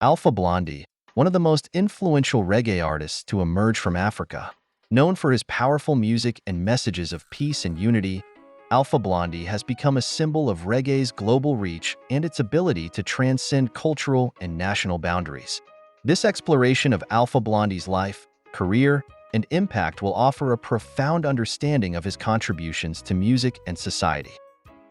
Alpha Blondy, one of the most influential reggae artists to emerge from Africa. Known for his powerful music and messages of peace and unity, Alpha Blondy has become a symbol of reggae's global reach and its ability to transcend cultural and national boundaries. This exploration of Alpha Blondy's life, career, and impact will offer a profound understanding of his contributions to music and society.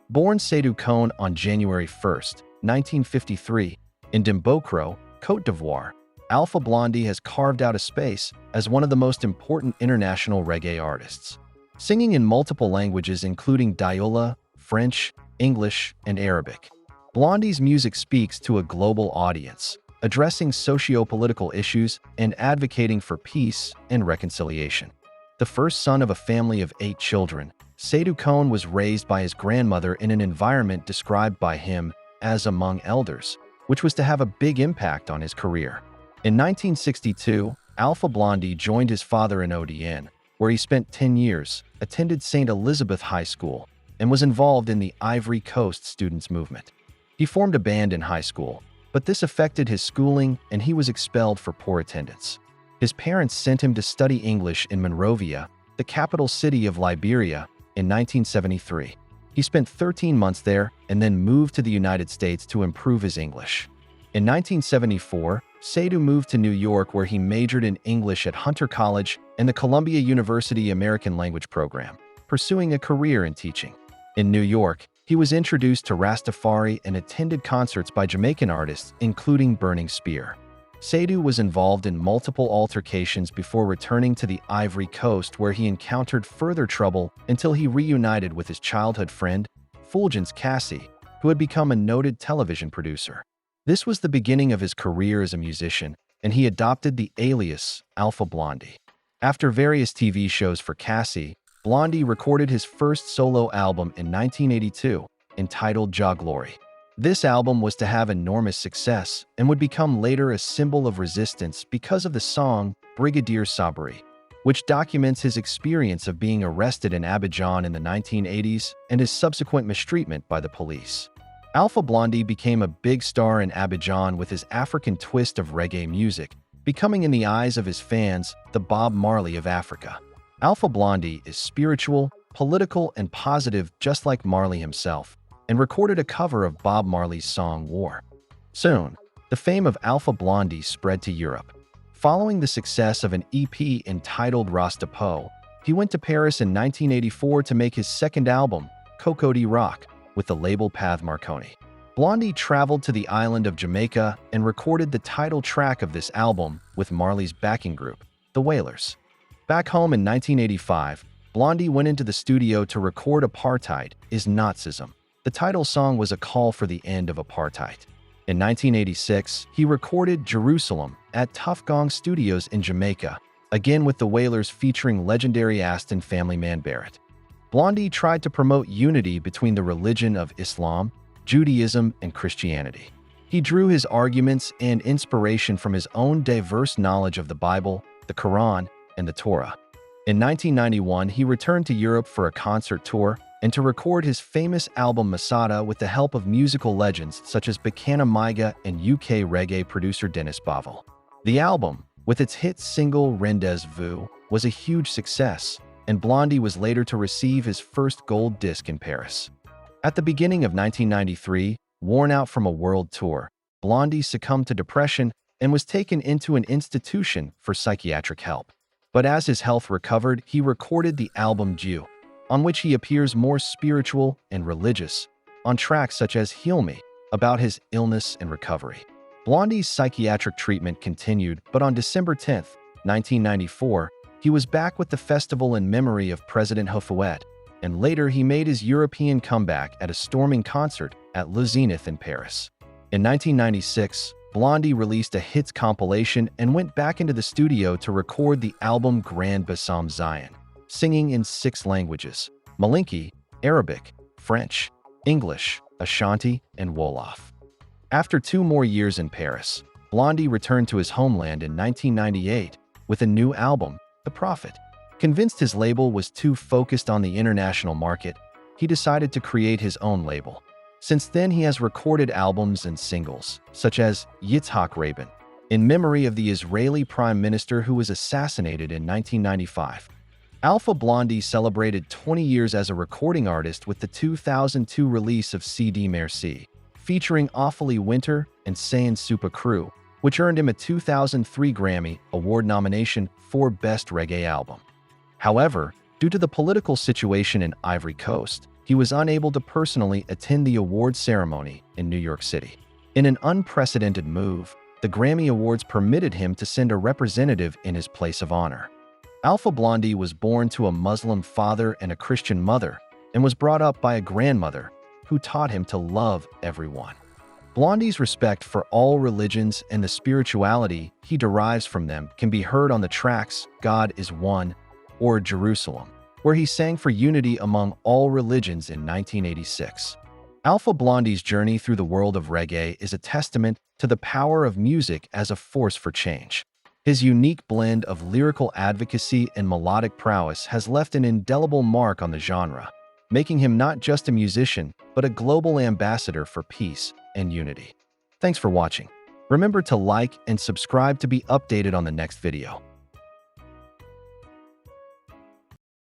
Born Seydou Kone on January 1, 1953, in Dimbokro, Côte d'Ivoire, Alpha Blondy has carved out a space as one of the most important international reggae artists. Singing in multiple languages including Diola, French, English, and Arabic, Blondy's music speaks to a global audience, addressing socio-political issues and advocating for peace and reconciliation. The first son of a family of 8 children, Seydou Kone was raised by his grandmother in an environment described by him as among elders, which was to have a big impact on his career. In 1962, Alpha Blondy joined his father in ODN, where he spent 10 years, attended St. Elizabeth High School, and was involved in the Ivory Coast students' movement. He formed a band in high school, but this affected his schooling and he was expelled for poor attendance. His parents sent him to study English in Monrovia, the capital city of Liberia, in 1973. He spent 13 months there and then moved to the United States to improve his English. In 1974, Seydou moved to New York where he majored in English at Hunter College and the Columbia University American Language Program, pursuing a career in teaching. In New York, he was introduced to Rastafari and attended concerts by Jamaican artists, including Burning Spear. Seydou was involved in multiple altercations before returning to the Ivory Coast where he encountered further trouble until he reunited with his childhood friend, Fulgence Cassie, who had become a noted television producer. This was the beginning of his career as a musician, and he adopted the alias Alpha Blondy. After various TV shows for Cassie, Blondy recorded his first solo album in 1982, entitled Ja Glory. This album was to have enormous success and would become later a symbol of resistance because of the song Brigadier Sabri, which documents his experience of being arrested in Abidjan in the 1980s and his subsequent mistreatment by the police. Alpha Blondy became a big star in Abidjan with his African twist of reggae music, becoming in the eyes of his fans the Bob Marley of Africa. Alpha Blondy is spiritual, political, and positive just like Marley himself, and recorded a cover of Bob Marley's song War. Soon, the fame of Alpha Blondy spread to Europe. Following the success of an EP entitled Rasta Po, he went to Paris in 1984 to make his second album, Coco de Rock, with the label Path Marconi. Blondy traveled to the island of Jamaica and recorded the title track of this album with Marley's backing group, The Wailers. Back home in 1985, Blondy went into the studio to record Apartheid is Nazism. The title song was a call for the end of apartheid. In 1986, he recorded Jerusalem at Tough Gong Studios in Jamaica, again with the Wailers featuring legendary Aston family man Barrett. Blondy tried to promote unity between the religion of Islam, Judaism, and Christianity. He drew his arguments and inspiration from his own diverse knowledge of the Bible, the Quran, and the Torah. In 1991, he returned to Europe for a concert tour and to record his famous album Masada with the help of musical legends such as Bacana Maiga and UK reggae producer Dennis Bavel. The album, with its hit single Rendez-Vous, was a huge success, and Blondy was later to receive his first gold disc in Paris. At the beginning of 1993, worn out from a world tour, Blondy succumbed to depression and was taken into an institution for psychiatric help. But as his health recovered, he recorded the album Dieu, on which he appears more spiritual and religious, on tracks such as Heal Me, about his illness and recovery. Blondy's psychiatric treatment continued, but on December 10, 1994, he was back with the festival in memory of President Houphouët, and later he made his European comeback at a storming concert at Le Zénith in Paris. In 1996, Blondy released a hits compilation and went back into the studio to record the album Grand Bassam Zion, singing in 6 languages: Malinki, Arabic, French, English, Ashanti, and Wolof. After 2 more years in Paris, Blondy returned to his homeland in 1998 with a new album, The Prophet. Convinced his label was too focused on the international market, he decided to create his own label. Since then, he has recorded albums and singles, such as Yitzhak Rabin, in memory of the Israeli Prime Minister who was assassinated in 1995. Alpha Blondy celebrated 20 years as a recording artist with the 2002 release of CD Merci, featuring Awfully Winter and Sayin Super Crew, which earned him a 2003 Grammy Award nomination for Best Reggae Album. However, due to the political situation in Ivory Coast, he was unable to personally attend the award ceremony in New York City. In an unprecedented move, the Grammy Awards permitted him to send a representative in his place of honor. Alpha Blondy was born to a Muslim father and a Christian mother, and was brought up by a grandmother who taught him to love everyone. Blondy's respect for all religions and the spirituality he derives from them can be heard on the tracks God is One or Jerusalem, where he sang for unity among all religions in 1986. Alpha Blondy's journey through the world of reggae is a testament to the power of music as a force for change. His unique blend of lyrical advocacy and melodic prowess has left an indelible mark on the genre, making him not just a musician, but a global ambassador for peace and unity. Thanks for watching. Remember to like and subscribe to be updated on the next video.